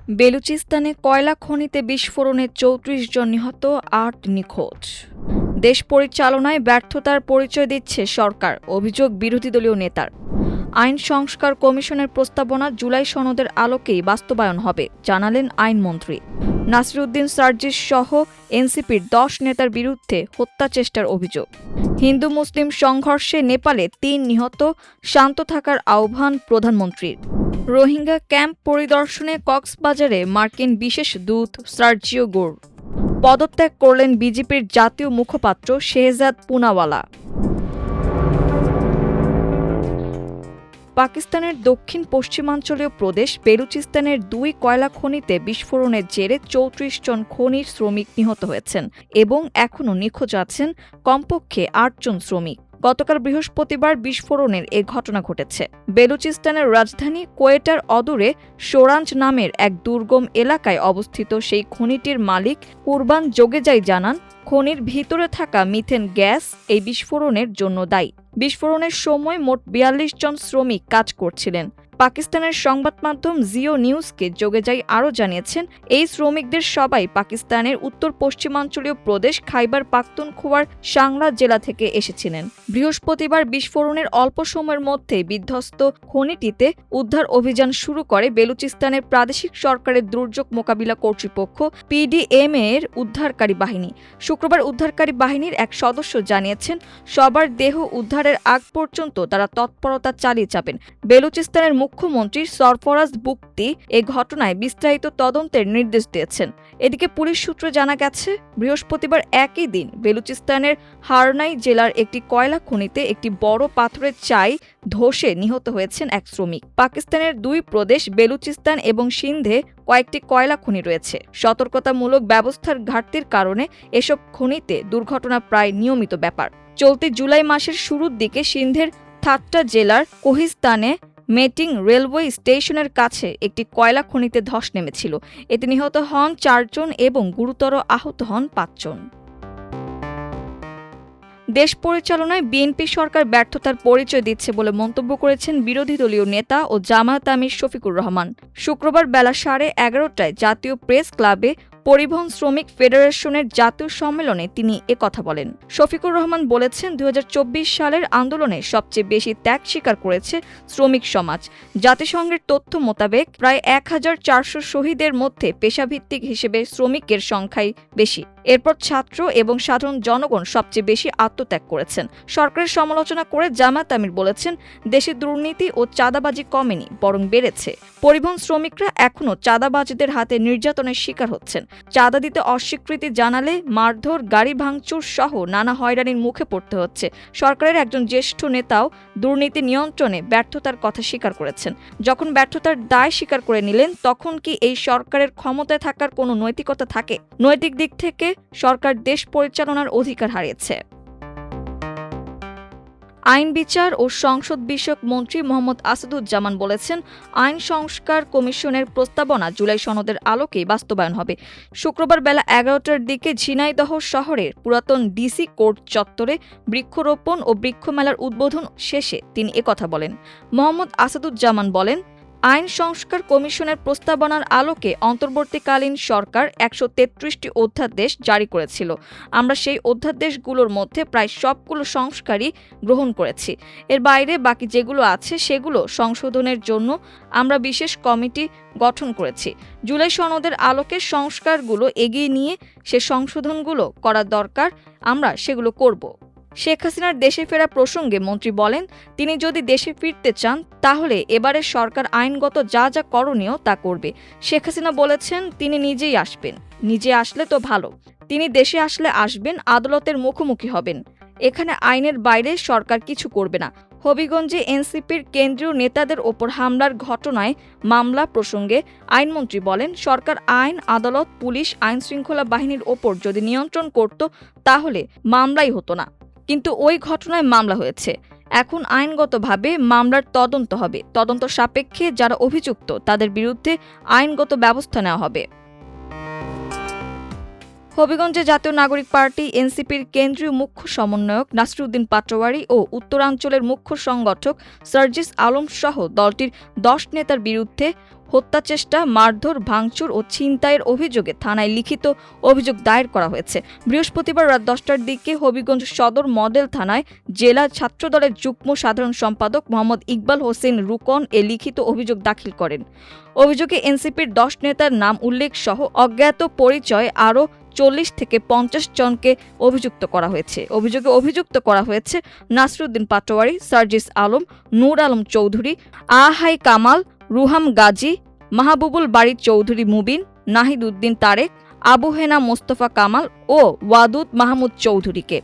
বেলুচিস্তানে কয়লা খনিতে বিস্ফোরণে ৩৪ জন নিহত, ৮ নিখোঁজ। দেশ পরিচালনায় ব্যর্থতার পরিচয় দিচ্ছে সরকার, অভিযোগ বিরোধী দলীয় নেতার। আইন সংস্কার কমিশনের প্রস্তাবনা জুলাই সনদের আলোকেই বাস্তবায়ন হবে, জানালেন আইনমন্ত্রী। নাসিরউদ্দিন সার্জিস সহ এনসিপির ১০ নেতার বিরুদ্ধে হত্যাচেষ্টার অভিযোগ। হিন্দু মুসলিম সংঘর্ষে নেপালে ৩ নিহত, শান্ত থাকার আহ্বান প্রধানমন্ত্রীর। রোহিঙ্গা ক্যাম্প পরিদর্শনে কক্সবাজারে মার্কিন বিশেষ দূত সার্জিও গোর। পদত্যাগ করলেন বিজেপির জাতীয় মুখপাত্র শেহজাদ পুনাওয়ালা। পাকিস্তানের দক্ষিণ পশ্চিমাঞ্চলীয় প্রদেশ বেলুচিস্তানের ২ কয়লা খনিতে বিস্ফোরণের জেরে ৩৪ জন খনি শ্রমিক নিহত হয়েছেন এবং এখনও নিখোঁজ আছেন কমপক্ষে ৮ জন শ্রমিক। গতকাল বৃহস্পতিবার বিস্ফোরণের এ ঘটনা ঘটেছে। বেলুচিস্তানের রাজধানী কোয়েটার অদূরে সোরাঞ্জ নামের এক দুর্গম এলাকায় অবস্থিত সেই খনিটির মালিক কুরবান জোগেজাই জানান, খনির ভিতরে থাকা মিথেন গ্যাস এই বিস্ফোরণের জন্য দায়ী। বিস্ফোরণের সময় মোট ৪২ জন শ্রমিক কাজ করছিলেন। পাকিস্তানের সংবাদ মাধ্যম জিও নিউজকে জোগেজাই আরও জানিয়েছেন, এই শ্রমিকদের সবাই পাকিস্তানের উত্তর পশ্চিমাঞ্চলীয় প্রদেশ খাইবার পাখতুনখোয়ার সাংলা জেলা থেকে এসেছিলেন। বৃহস্পতিবার বিস্ফোরণের অল্প সময়ের মধ্যে বিধ্বস্ত খনিটিতে উদ্ধার অভিযান শুরু করে বেলুচিস্তানের প্রাদেশিক সরকারের দুর্যোগ মোকাবিলা কর্তৃপক্ষ পিডিএমএ এর উদ্ধারকারী বাহিনী। শুক্রবার উদ্ধারকারী বাহিনীর এক সদস্য জানিয়েছেন, সবার দেহ উদ্ধারের আগ পর্যন্ত তারা তৎপরতা চালিয়ে যাবেন। বেলুচিস্তানের মুখ্যমন্ত্রী সরফরাজ বুকতি এ ঘটনায় বিস্তারিত তদন্তের নির্দেশ দিয়েছেন। এদিকে পুলিশ সূত্রে জানা গেছে, বৃহস্পতিবার একই দিন বেলুচিস্তানের হারনাই জেলার একটি কয়লা খনিতে একটি বড় পাথরের চাই ধসে নিহত হয়েছেন এক শ্রমিক। পাকিস্তানের ২ প্রদেশ বেলুচিস্তান এবং সিন্ধে কয়েকটি কয়লা খনি রয়েছে। সতর্কতামূলক ব্যবস্থার ঘাটতির কারণে এসব খনিতে দুর্ঘটনা প্রায় নিয়মিত ব্যাপার। চলতি জুলাই মাসের শুরুর দিকে সিন্ধের থাট্টা জেলার কোহিস্তানে মেটিং রেলওয়ে স্টেশনের কাছে একটি কয়লা খনিতে ধস নেমেছিল। এতে নিহত হন ৪ জন এবং গুরুতর আহত হন ৫ জন। দেশ পরিচালনায় বিএনপি সরকার ব্যর্থতার পরিচয় দিচ্ছে বলে মন্তব্য করেছেন বিরোধী দলীয় নেতা ও জামায়াত আমির শফিকুর রহমান। শুক্রবার বেলা 11:30টায় জাতীয় প্রেস ক্লাবে পরিবহন শ্রমিক ফেডারেশনের জাতীয় সম্মেলনে তিনি একথা বলেন। শফিকুর রহমান বলেছেন, ২০২৪ সালের আন্দোলনে সবচেয়ে বেশি ত্যাগ স্বীকার করেছে শ্রমিক সমাজ। জাতিসংঘের তথ্য মোতাবেক প্রায় ১,৪০০ শহীদের মধ্যে পেশাভিত্তিক হিসেবে শ্রমিকের সংখ্যাই বেশি। এরপর ছাত্র এবং সাধারণ জনগণ সবচেয়ে বেশি আত্মত্যাগ করেছেন। সরকারের সমালোচনা করে জামায়াত আমির বলেছেন, দেশে দুর্নীতি ও চাঁদাবাজি কমেনি, বরং বেড়েছে। পরিবহন শ্রমিকরা এখনও চাঁদাবাজদের হাতে নির্যাতনের শিকার হচ্ছেন। চাঁদা দিতে অস্বীকৃতি জানালে মারধর, গাড়ি ভাঙচুর সহ নানা হয়রানির মুখে পড়তে হচ্ছে। সরকারের একজন জ্যেষ্ঠ নেতাও দুর্নীতি নিয়ন্ত্রণে ব্যর্থতার কথা স্বীকার করেছেন। যখন ব্যর্থতার দায় স্বীকার করে নিলেন, তখন কি এই সরকারের ক্ষমতায় থাকার কোনো নৈতিকতা থাকে? নৈতিক দিক থেকে সরকার দেশ পরিচালনার অধিকার হারিয়েছে। আইন বিচার ও সংসদ বিষয়ক মন্ত্রী মোহাম্মদ আসাদুজ্জামান বলেছেন, আইন সংস্কার কমিশনের প্রস্তাবনা জুলাই সনদের আলোকেই বাস্তবায়ন হবে। শুক্রবার বেলা 11টার দিকে ঝিনাইদহ শহরের পুরাতন ডিসি কোর্ট চত্বরে বৃক্ষরোপণ ও বৃক্ষমেলার উদ্বোধন শেষে তিনি একথা বলেন। মোহাম্মদ আসাদুজ্জামান বলেন, আইন সংস্কার কমিশনের প্রস্তাবনার আলোকে অন্তর্বর্তীকালীন সরকার ১৩৩টি অধ্যাদেশ জারি করেছিল। আমরা সেই অধ্যাদেশগুলোর মধ্যে প্রায় সবগুলো সংস্কারই গ্রহণ করেছি। এর বাইরে বাকি যেগুলো আছে সেগুলো সংশোধনের জন্য আমরা বিশেষ কমিটি গঠন করেছি। জুলাই সনদের আলোকে সংস্কারগুলো এগিয়ে নিয়ে সে সংশোধনগুলো করা দরকার, আমরা সেগুলো করব। শেখ হাসিনার দেশে ফেরা প্রসঙ্গে মন্ত্রী বলেন, তিনি যদি দেশে ফিরতে চান তাহলে এবারের সরকার আইনগত যা যা করণীয় তা করবে। শেখ হাসিনা বলেছেন, তিনি নিজেই আসবেন। নিজে আসলে তো ভালো। তিনি দেশে আসলে আসবেন, আদালতের মুখোমুখি হবেন। এখানে আইনের বাইরে সরকার কিছু করবে না। হবিগঞ্জে এনসিপির কেন্দ্রীয় নেতাদের ওপর হামলার ঘটনায় মামলা প্রসঙ্গে আইনমন্ত্রী বলেন, সরকার আইন, আদালত, পুলিশ, আইনশৃঙ্খলা বাহিনীর ওপর যদি নিয়ন্ত্রণ করত তাহলে মামলাই হতো না। কিন্তু ওই ঘটনায় মামলা হয়েছে। এখন আইনগতভাবে মামলার তদন্ত হবে। তদন্ত সাপেক্ষে যারা অভিযুক্ত তাদের বিরুদ্ধে আইনগত ব্যবস্থা নেওয়া হবে। হবিগঞ্জে জাতীয় নাগরিক পার্টি এনসিপির কেন্দ্রীয় মুখ্য সমন্বয়ক নাসিরউদ্দিন পাটোয়ারী ও উত্তরাঞ্চলের মুখ্য সংগঠক সার্জিস আলম সহ দলটির 10 নেতার বিরুদ্ধে হত্যাচেষ্টা, মারধর, ভাঙচুর ও ছিনতাইয়ের অভিযোগে থানায় লিখিত অভিযোগ দায়ের করা হয়েছে। বৃহস্পতিবার রাত 10টার দিকে হবিগঞ্জ সদর মডেল থানায় জেলা ছাত্রদলের যুগ্ম সাধারণ সম্পাদক মোহাম্মদ ইকবাল হোসেন রুকন এ লিখিত অভিযোগ দাখিল করেন। অভিযোগে এনসিপির 10 নেতার নাম উল্লেখ সহ অজ্ঞাত পরিচয় আরও 40 থেকে 50 জনকে অভিযুক্ত করা হয়েছে। অভিযোগে অভিযুক্ত করা হয়েছে নাসিরউদ্দিন পাটোয়ারি, সার্জিস আলম, নূর আলম চৌধুরী, আহাই কামাল, রুহাম গাজী, মাহবুবুল বাড়ি চৌধুরী মুবিন, নাহিদ উদ্দিন তারেক, আবু হেনা মোস্তফা কামাল ও ওয়াদুদ মাহমুদ চৌধুরীকে।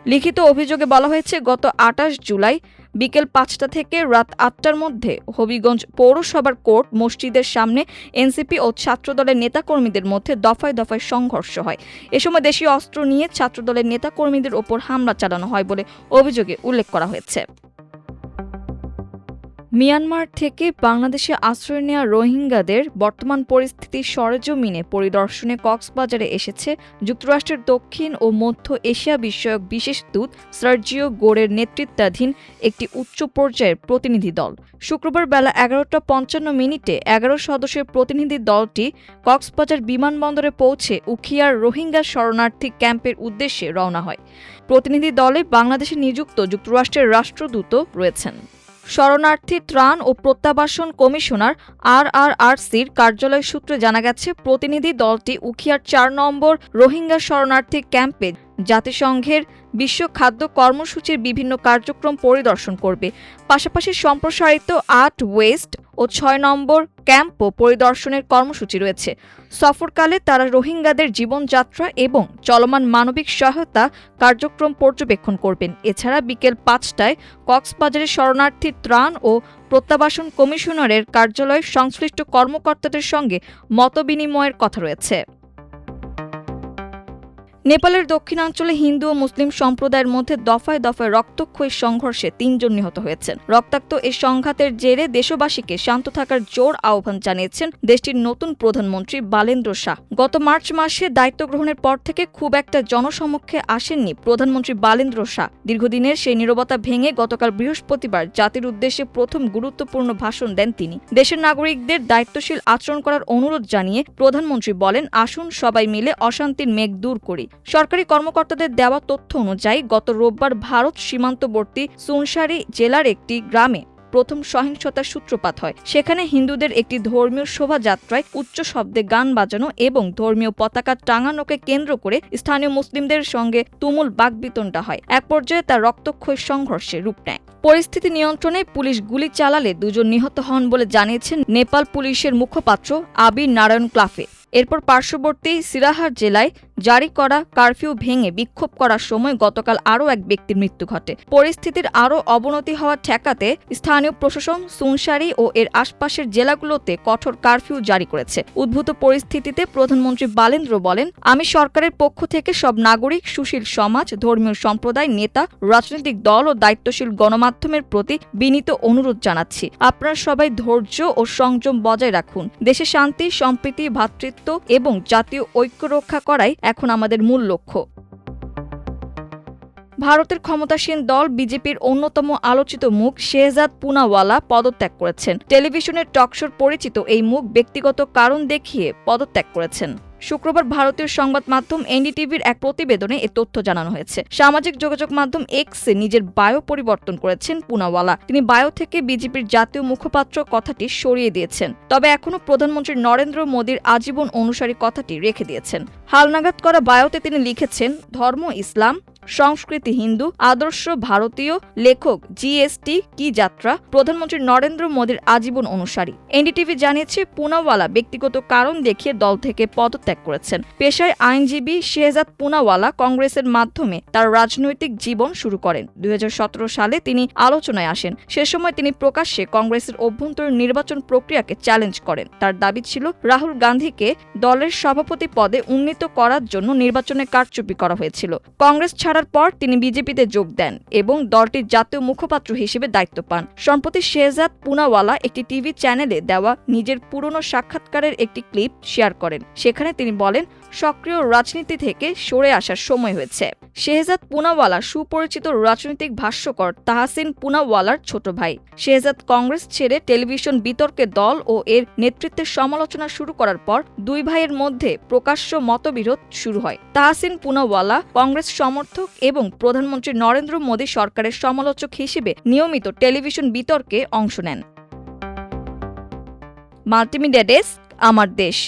লিখিত অভিযোগে বলা হয়েছে, গত 28 জুলাই বিকেল 5টা থেকে রাত 8টার মধ্যে হবিগঞ্জ পৌরসভার কোর্ট মসজিদের সামনে এনসিপি ও ছাত্রদলের নেতাকর্মীদের মধ্যে দফায় দফায় সংঘর্ষ হয়। এ সময় দেশীয় অস্ত্র নিয়ে ছাত্রদলের নেতাকর্মীদের ওপর হামলা চালানো হয় বলে অভিযোগে উল্লেখ করা হয়েছে। মিয়ানমার থেকে বাংলাদেশে আশ্রয় নেওয়া রোহিঙ্গাদের বর্তমান পরিস্থিতি সরেজমিনে পরিদর্শনে কক্সবাজারে এসেছে যুক্তরাষ্ট্রের দক্ষিণ ও মধ্য এশিয়া বিষয়ক বিশেষ দূত সার্জিও গোরের নেতৃত্বাধীন একটি উচ্চ পর্যায়ের প্রতিনিধি দল। শুক্রবার বেলা 11:55 11 সদস্যের প্রতিনিধি দলটি কক্সবাজার বিমানবন্দরে পৌঁছে উখিয়ার রোহিঙ্গা শরণার্থী ক্যাম্পের উদ্দেশ্যে রওনা হয়। প্রতিনিধি দলে বাংলাদেশে নিযুক্ত যুক্তরাষ্ট্রের রাষ্ট্রদূত রয়েছেন। শরণার্থী ত্রাণ ও প্রত্যাবাসন কমিশনার RRRCর কার্যালয় সূত্রে জানা গেছে, প্রতিনিধি দলটি উখিয়ার 4 নম্বর রোহিঙ্গা শরণার্থী ক্যাম্পে জাতিসংঘের বিশ্ব খাদ্য কর্মসূচির বিভিন্ন কার্যক্রম পরিদর্শন করবে। পাশাপাশি সম্প্রসারিত 8 ওয়েস্ট ও 6 নম্বর ক্যাম্পও পরিদর্শনের কর্মসূচি রয়েছে। সফরকালে তারা রোহিঙ্গাদের জীবনযাত্রা এবং চলমান মানবিক সহায়তা কার্যক্রম পর্যবেক্ষণ করবেন। এছাড়া বিকেল 5টায় কক্সবাজারের শরণার্থী ত্রাণ ও প্রত্যাবাসন কমিশনারের কার্যালয়ে সংশ্লিষ্ট কর্মকর্তাদের সঙ্গে মতবিনিময়ের কথা রয়েছে। নেপালের দক্ষিণাঞ্চলে হিন্দু ও মুসলিম সম্প্রদায়ের মধ্যে দফায় দফায় রক্তক্ষয়ী সংঘর্ষে 3 জন নিহত হয়েছেন। রক্তাক্ত এই সংঘাতের জেরে দেশবাসীকে শান্ত থাকার জোর আহ্বান জানিয়েছেন দেশটির নতুন প্রধানমন্ত্রী বালেন্দ্র শাহ। গত মার্চ মাসে দায়িত্ব গ্রহণের পর থেকে খুব একটা জনসমক্ষে আসেননি প্রধানমন্ত্রী বালেন্দ্র শাহ। দীর্ঘদিনের সেই নীরবতা ভেঙে গতকাল বৃহস্পতিবার জাতির উদ্দেশ্যে প্রথম গুরুত্বপূর্ণ ভাষণ দেন তিনি। দেশের নাগরিকদের দায়িত্বশীল আচরণ করার অনুরোধ জানিয়ে প্রধানমন্ত্রী বলেন, আসুন সবাই মিলে অশান্তির মেঘ দূর করি। সরকারি কর্মকর্তাদের দেওয়া তথ্য অনুযায়ী গত রোববার ভারত সীমান্তবর্তী সুনসারি জেলার একটি গ্রামে প্রথম সহিংসতার সূত্রপাত হয়। সেখানে হিন্দুদের একটি ধর্মীয় শোভাযাত্রায় উচ্চ শব্দে গান বাজানো এবং ধর্মীয় পতাকা টাঙানোকে কেন্দ্র করে স্থানীয় মুসলিমদের সঙ্গে তুমুল বাকবিতণ্ডা হয়। এক পর্যায়ে তা রক্তক্ষয়ী সংঘর্ষে রূপ নেয়। পরিস্থিতি নিয়ন্ত্রণে পুলিশ গুলি চালালে 2 জন নিহত হন বলে জানিয়েছেন নেপাল পুলিশের মুখপাত্র আবির নারায়ণ ক্লাফে। এরপর পার্শ্ববর্তী সিরাহার জেলায় জারি করা কারফিউ ভেঙে বিক্ষোভ করার সময় গতকাল আরও এক ব্যক্তির মৃত্যু ঘটে। পরিস্থিতির আরও অবনতি হওয়া ঠেকাতে স্থানীয় প্রশাসন সুনসারি ও এর আশপাশের জেলাগুলোতে কঠোর কারফিউ জারি করেছে। উদ্ভূত পরিস্থিতিতে প্রধানমন্ত্রী বালেন্দ্র বলেন, আমি সরকারের পক্ষ থেকে সব নাগরিক, সুশীল সমাজ, ধর্মীয় সম্প্রদায়, নেতা, রাজনৈতিক দল ও দায়িত্বশীল গণমাধ্যমের প্রতি বিনীত অনুরোধ জানাচ্ছি, আপনারা সবাই ধৈর্য ও সংযম বজায় রাখুন। দেশে শান্তি, সম্প্রীতি, ভ্রাতৃত্ব এবং জাতীয় ঐক্য রক্ষা করাই এখন আমাদের মূল লক্ষ্য। ভারতের ক্ষমতাসীন দল বিজেপির অন্যতম আলোচিত মুখ শেহজাদ পুনাওয়ালা পদত্যাগ করেছেন। টেলিভিশনের টকশোর পরিচিত এই মুখ ব্যক্তিগত কারণ দেখিয়ে পদত্যাগ করেছেন। শুক্রবার ভারতীয় সংবাদ মাধ্যম এনডিটিভির এক প্রতিবেদনে এ তথ্য জানানো হয়েছে। সামাজিক যোগাযোগ মাধ্যম এক্সে নিজের বায়ো পরিবর্তন করেছেন পুনাওয়ালা। তিনি বায়ো থেকে বিজেপির জাতীয় মুখপাত্র কথাটি সরিয়ে দিয়েছেন, তবে এখনও প্রধানমন্ত্রী নরেন্দ্র মোদীর আজীবন অনুসারী কথাটি রেখে দিয়েছেন। হালনাগাদ করা বায়োতে তিনি লিখেছেন, ধর্ম ইসলাম, সংস্কৃতি হিন্দু, আদর্শ ভারতীয়, লেখক জিএসটি কি যাত্রা, প্রধানমন্ত্রী নরেন্দ্র মোদীর আজীবন অনুসারী। এনডিটিভি জানিয়েছে, পুনাওয়ালা ব্যক্তিগত কারণ দেখিয়ে দল থেকে পদত্যাগ করেছেন। পেশায় আইনজীবী শেহজাদ পুনাওয়ালা কংগ্রেসের মাধ্যমে তার রাজনৈতিক জীবন শুরু করেন। 2017 সালে তিনি আলোচনায় আসেন। সে সময় তিনি প্রকাশ্যে কংগ্রেসের অভ্যন্তরীণ নির্বাচন প্রক্রিয়াকে চ্যালেঞ্জ করেন। তার দাবি ছিল, রাহুল গান্ধীকে দলের সভাপতি পদে উন্নীত করার জন্য নির্বাচনে কারচুপি করা হয়েছিল। কংগ্রেস ছাড়া করার পর তিনি বিজেপিতে যোগ দেন এবং দলটির জাতীয় মুখপাত্র হিসেবে দায়িত্ব পান। সম্প্রতি শেহজাদ পুনাওয়ালা একটি টিভি চ্যানেলে দেওয়া নিজের পুরনো সাক্ষাৎকারের একটি ক্লিপ শেয়ার করেন। সেখানে তিনি বলেন, সক্রিয় রাজনীতি থেকে সরে আসার সময় হয়েছে। শেহজাদ পুনাওয়ালা সুপরিচিত রাজনৈতিক ভাষ্যকার তাহসিন পুনাওয়ালার ছোট ভাই। শেহজাদ কংগ্রেস ছেড়ে টেলিভিশন বিতর্কে দল ও এর নেতৃত্বের সমালোচনা শুরু করার পর দুই ভাইয়ের মধ্যে প্রকাশ্য মতবিরোধ শুরু হয়। তাহসিন পুনাওয়ালা কংগ্রেস সমর্থক এবং প্রধানমন্ত্রী নরেন্দ্র মোদী সরকারের সমালোচক হিসেবে নিয়মিত টেলিভিশন বিতর্কে অংশ নেন। মাল্টিমিডিয়া ডেস্ক, আমার দেশ।